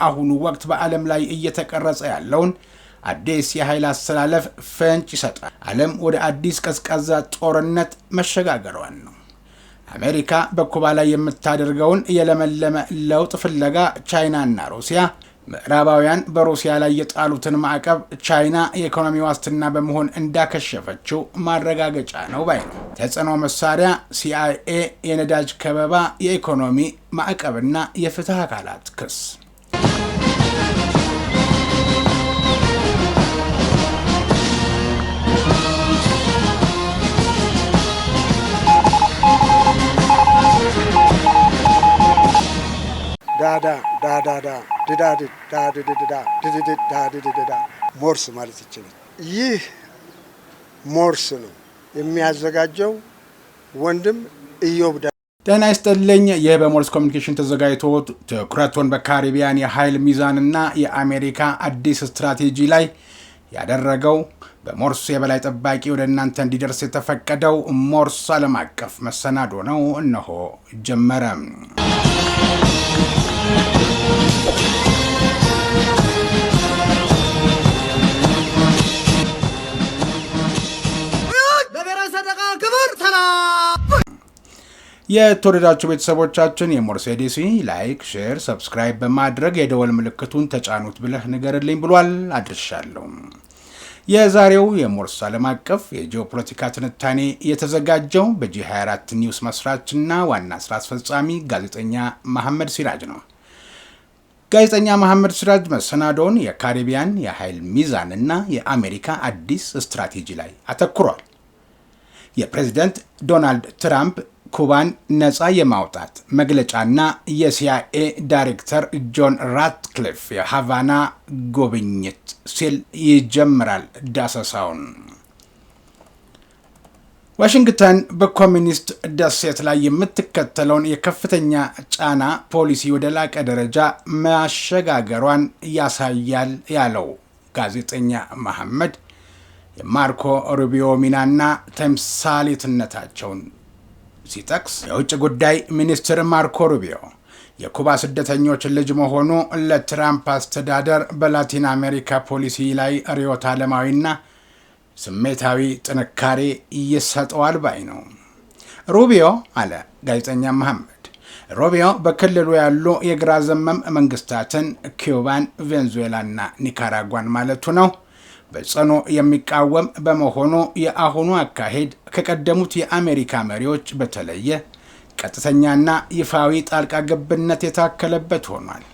በአሁኑ ወቅት በዓለም ላይ እየተቀረጸ ያለውን አዲስ የኃይል አስተላለፍ ፍንጭ ይሰጣል። ዓለም ወደ አዲስ ቀዝቃዛ ጦርነት መሸጋገሯን ነው። አሜሪካ በኩባ ላይ የምታደርገውን የለመለመ ለውጥ ፍለጋ ቻይናና ሩሲያ ምዕራባውያን በሩሲያ ላይ የጣሉትን ማዕቀብ ቻይና የኢኮኖሚ ዋስትና በመሆን እንዳከሸፈችው ማረጋገጫ ነው ባይ ነው። ተጽዕኖ መሳሪያ፣ CIA፣ የነዳጅ ከበባ፣ የኢኮኖሚ ማዕቀብና የፍትህ አካላት ክስ። ሞርስ ማለት ይችላል። ይህ ሞርስ ነው የሚያዘጋጀው ወንድም ኢዮብ። ጤና ይስጥልኝ። ይህ በሞርስ ኮሚኒኬሽን ተዘጋጅቶ ትኩረቱን በካሪቢያን የኃይል ሚዛንና የአሜሪካ አዲስ ስትራቴጂ ላይ ያደረገው በሞርስ የበላይ ጠባቂ ወደ እናንተ እንዲደርስ የተፈቀደው ሞርስ ዓለም አቀፍ መሰናዶ ነው። እነሆ ጀመረ። የተወደዳችሁ ቤተሰቦቻችን የሞርስ ኤዲሲ ላይክ፣ ሼር፣ ሰብስክራይብ በማድረግ የደወል ምልክቱን ተጫኑት ብለህ ንገርልኝ ብሏል። አድርሻለሁ። የዛሬው የሞርስ ዓለም አቀፍ የጂኦፖለቲካ ትንታኔ የተዘጋጀው በጂ24 ኒውስ መስራችና ዋና ስራ አስፈጻሚ ጋዜጠኛ መሐመድ ሲራጅ ነው። ጋዜጠኛ መሐመድ ሲራጅ መሰናዶውን የካሪቢያን የኃይል ሚዛንና የአሜሪካ አዲስ ስትራቴጂ ላይ አተኩሯል። የፕሬዝዳንት ዶናልድ ትራምፕ ኩባን ነፃ የማውጣት መግለጫና የሲአይኤ ዳይሬክተር ጆን ራትክሊፍ የሃቫና ጉብኝት ሲል ይጀምራል ዳሰሳውን። ዋሽንግተን በኮሚኒስት ደሴት ላይ የምትከተለውን የከፍተኛ ጫና ፖሊሲ ወደ ላቀ ደረጃ ማሸጋገሯን ያሳያል ያለው ጋዜጠኛ መሐመድ የማርኮ ሩቢዮ ሚናና ተምሳሌትነታቸውን ሲጠቅስ የውጭ ጉዳይ ሚኒስትር ማርኮ ሩቢዮ የኩባ ስደተኞች ልጅ መሆኑ ለትራምፕ አስተዳደር በላቲን አሜሪካ ፖሊሲ ላይ ርዕዮተ ዓለማዊና ስሜታዊ ጥንካሬ ይሰጠዋል ባይ ነው። ሩቢዮ አለ ጋዜጠኛ መሐመድ፣ ሩቢዮ በክልሉ ያሉ የግራ ዘመም መንግስታትን ኩባን፣ ቬንዙዌላና ኒካራጓን ማለቱ ነው በጽኑ የሚቃወም በመሆኑ የአሁኑ አካሄድ ከቀደሙት የአሜሪካ መሪዎች በተለየ ቀጥተኛና ይፋዊ ጣልቃ ገብነት የታከለበት ሆኗል።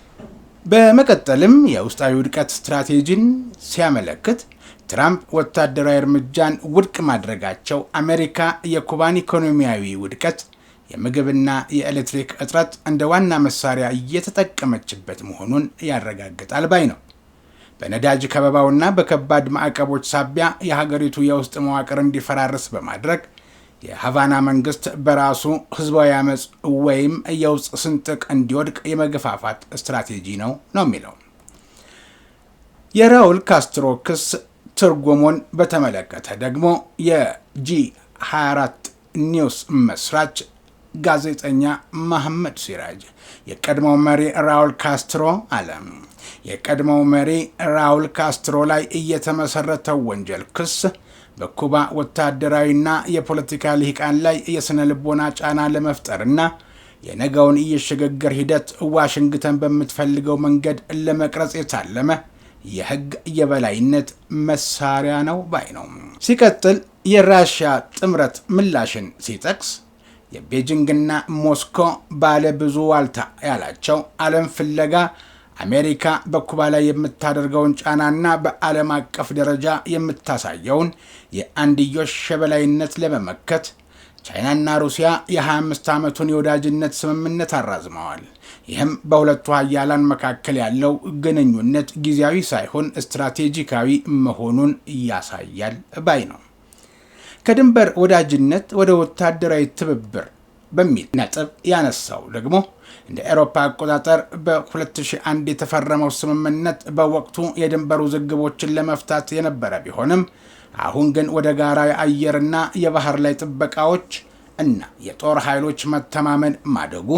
በመቀጠልም የውስጣዊ ውድቀት ስትራቴጂን ሲያመለክት ትራምፕ ወታደራዊ እርምጃን ውድቅ ማድረጋቸው አሜሪካ የኩባን ኢኮኖሚያዊ ውድቀት፣ የምግብና የኤሌክትሪክ እጥረት እንደ ዋና መሳሪያ እየተጠቀመችበት መሆኑን ያረጋግጣል ባይ ነው። በነዳጅ ከበባውና በከባድ ማዕቀቦች ሳቢያ የሀገሪቱ የውስጥ መዋቅር እንዲፈራርስ በማድረግ የሃቫና መንግስት በራሱ ህዝባዊ አመፅ ወይም የውስጥ ስንጥቅ እንዲወድቅ የመገፋፋት ስትራቴጂ ነው የሚለው። የራውል ካስትሮ ክስ ትርጉሙን በተመለከተ ደግሞ የጂ24 ኒውስ መስራች ጋዜጠኛ መሐመድ ሲራጅ የቀድሞው መሪ ራውል ካስትሮ አለ የቀድሞው መሪ ራውል ካስትሮ ላይ እየተመሰረተው ወንጀል ክስ በኩባ ወታደራዊና የፖለቲካ ልሂቃን ላይ የስነ ልቦና ጫና ለመፍጠርና የነገውን የሽግግር ሂደት ዋሽንግተን በምትፈልገው መንገድ ለመቅረጽ የታለመ የህግ የበላይነት መሳሪያ ነው ባይ ነው። ሲቀጥል የራሽያ ጥምረት ምላሽን ሲጠቅስ የቤጂንግና ሞስኮ ባለ ብዙ ዋልታ ያላቸው ዓለም ፍለጋ አሜሪካ በኩባ ላይ የምታደርገውን ጫናና በዓለም አቀፍ ደረጃ የምታሳየውን የአንድዮሽ የበላይነት ለመመከት ቻይናና ሩሲያ የ25 ዓመቱን የወዳጅነት ስምምነት አራዝመዋል። ይህም በሁለቱ ሀያላን መካከል ያለው ግንኙነት ጊዜያዊ ሳይሆን ስትራቴጂካዊ መሆኑን ያሳያል ባይ ነው። ከድንበር ወዳጅነት ወደ ወታደራዊ ትብብር በሚል ነጥብ ያነሳው ደግሞ እንደ አውሮፓ አቆጣጠር በ2001 የተፈረመው ስምምነት በወቅቱ የድንበር ውዝግቦችን ለመፍታት የነበረ ቢሆንም አሁን ግን ወደ ጋራ የአየርና የባህር ላይ ጥበቃዎች እና የጦር ኃይሎች መተማመን ማደጉ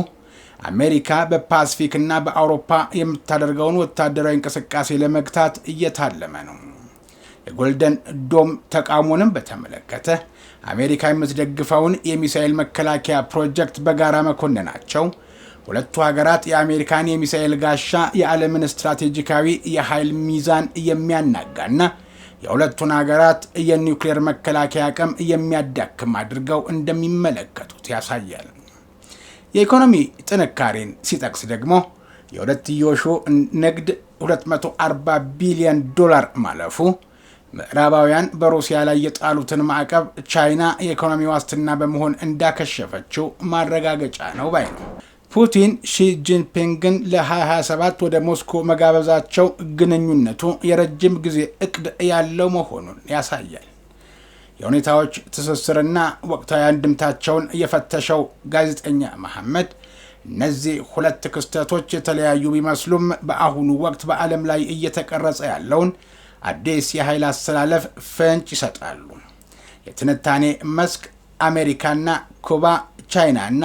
አሜሪካ በፓሲፊክ እና በአውሮፓ የምታደርገውን ወታደራዊ እንቅስቃሴ ለመግታት እየታለመ ነው። የጎልደን ዶም ተቃውሞንም በተመለከተ አሜሪካ የምትደግፈውን የሚሳኤል መከላከያ ፕሮጀክት በጋራ መኮንናቸው ሁለቱ ሀገራት የአሜሪካን የሚሳኤል ጋሻ የዓለምን ስትራቴጂካዊ የኃይል ሚዛን የሚያናጋና የሁለቱን ሀገራት የኒውክሌር መከላከያ አቅም የሚያዳክም አድርገው እንደሚመለከቱት ያሳያል። የኢኮኖሚ ጥንካሬን ሲጠቅስ ደግሞ የሁለትዮሹ ንግድ $240 ቢሊዮን ማለፉ ምዕራባውያን በሩሲያ ላይ የጣሉትን ማዕቀብ ቻይና የኢኮኖሚ ዋስትና በመሆን እንዳከሸፈችው ማረጋገጫ ነው ባይ ነው። ፑቲን ሺ ጂንፒንግን ለ2027 ወደ ሞስኮ መጋበዛቸው ግንኙነቱ የረጅም ጊዜ እቅድ ያለው መሆኑን ያሳያል። የሁኔታዎች ትስስርና ወቅታዊ አንድምታቸውን የፈተሸው ጋዜጠኛ መሐመድ እነዚህ ሁለት ክስተቶች የተለያዩ ቢመስሉም በአሁኑ ወቅት በዓለም ላይ እየተቀረጸ ያለውን አዲስ የኃይል አስተላለፍ ፍንጭ ይሰጣሉ። የትንታኔ መስክ አሜሪካና ኩባ፣ ቻይናና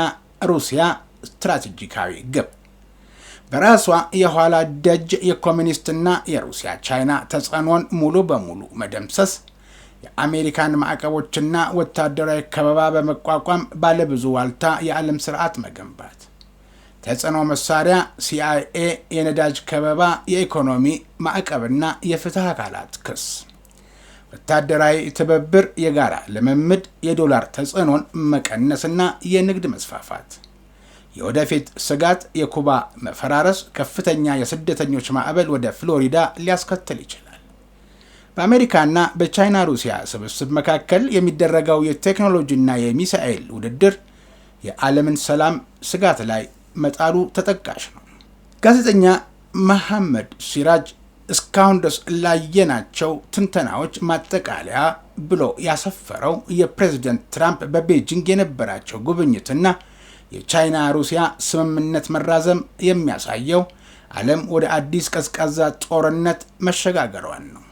ሩሲያ ስትራቴጂካዊ ግብ። በራሷ የኋላ ደጅ የኮሚኒስትና የሩሲያ ቻይና ተጽዕኖን ሙሉ በሙሉ መደምሰስ፣ የአሜሪካን ማዕቀቦችና ወታደራዊ ከበባ በመቋቋም ባለብዙ ዋልታ የዓለም ስርዓት መገንባት፣ ተጽዕኖ መሳሪያ CIA፣ የነዳጅ ከበባ፣ የኢኮኖሚ ማዕቀብና የፍትህ አካላት ክስ፣ ወታደራዊ ትብብር፣ የጋራ ልምምድ፣ የዶላር ተጽዕኖን መቀነስና የንግድ መስፋፋት፣ የወደፊት ስጋት፣ የኩባ መፈራረስ ከፍተኛ የስደተኞች ማዕበል ወደ ፍሎሪዳ ሊያስከትል ይችላል። በአሜሪካና በቻይና ሩሲያ ስብስብ መካከል የሚደረገው የቴክኖሎጂና የሚሳኤል ውድድር የዓለምን ሰላም ስጋት ላይ መጣሉ ተጠቃሽ ነው። ጋዜጠኛ መሐመድ ሲራጅ እስካሁን ድረስ ላየናቸው ትንተናዎች ማጠቃለያ ብሎ ያሰፈረው የፕሬዝደንት ትራምፕ በቤጂንግ የነበራቸው ጉብኝትና የቻይና ሩሲያ ስምምነት መራዘም የሚያሳየው ዓለም ወደ አዲስ ቀዝቃዛ ጦርነት መሸጋገሯን ነው።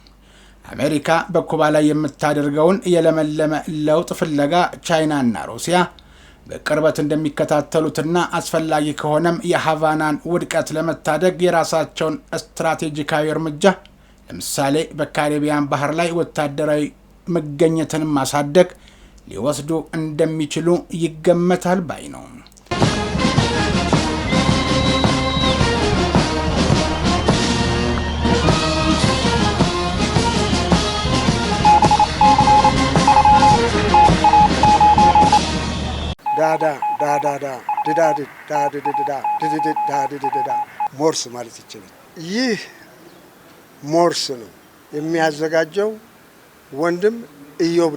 አሜሪካ በኩባ ላይ የምታደርገውን የለመለመ ለውጥ ፍለጋ ቻይናና ሩሲያ በቅርበት እንደሚከታተሉትና አስፈላጊ ከሆነም የሃቫናን ውድቀት ለመታደግ የራሳቸውን ስትራቴጂካዊ እርምጃ ለምሳሌ በካሪቢያን ባህር ላይ ወታደራዊ መገኘትን ማሳደግ ሊወስዱ እንደሚችሉ ይገመታል ባይ ነው። ሞርስ ማለት ይችላል። ይህ ሞርስ ነው የሚያዘጋጀው ወንድም ኢዮብ።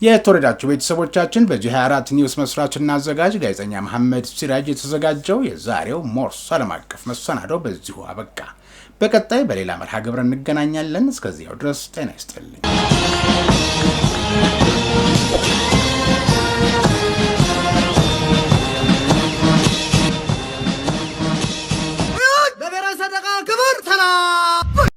የተወደዳችሁ ቤተሰቦቻችን በዚህ 24 ኒውስ መስራችና አዘጋጅ ጋዜጠኛ መሐመድ ሲራጅ የተዘጋጀው የዛሬው ሞርስ ዓለም አቀፍ መሰናዶ በዚሁ አበቃ። በቀጣይ በሌላ መርሃ ግብር እንገናኛለን። እስከዚያው ድረስ ጤና ይስጥልኝ።